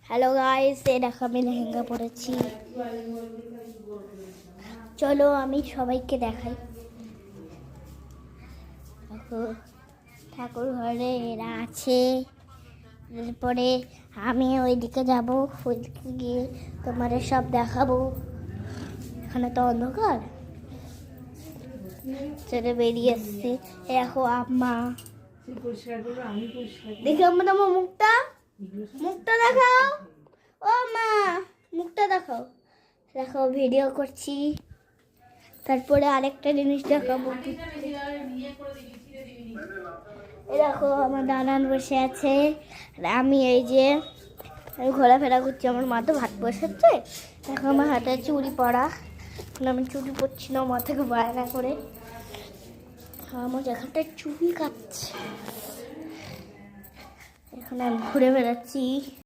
Hello guys, এই দেখো আমি লেহেঙ্গা পরেছি। চলো আমি সবাইকে দেখাই। দেখো ঠাকুর ঘরে এরা আছে। এরপরে আমি ওইদিকে যাব, ওইদিকে গিয়ে তোমাদের সব দেখাবো। এখানে তো অন্ধকার, ছেড়ে বেরিয়ে এসছে। দেখো আম্মা, দেখি আম্মা তোমার মুখটা মুখটা দেখাও। ও মা, মুখটা দেখাও। দেখো ভিডিও করছি, তারপরে আরেকটা জিনিস দেখাবো। এই দেখো আমার দাদান বসে আছে, আমি এই যে ঘোরাফেরা করছি। আমার মা তো ভাত বসাচ্ছে। দেখো আমার হাতে চুড়ি পরা, আমি চুড়ি পরছি না, মা থেকে বায়না করে আমার এখানটা চুড়ি কাটছে। এখানে আমি ঘুরে বেড়াচ্ছি।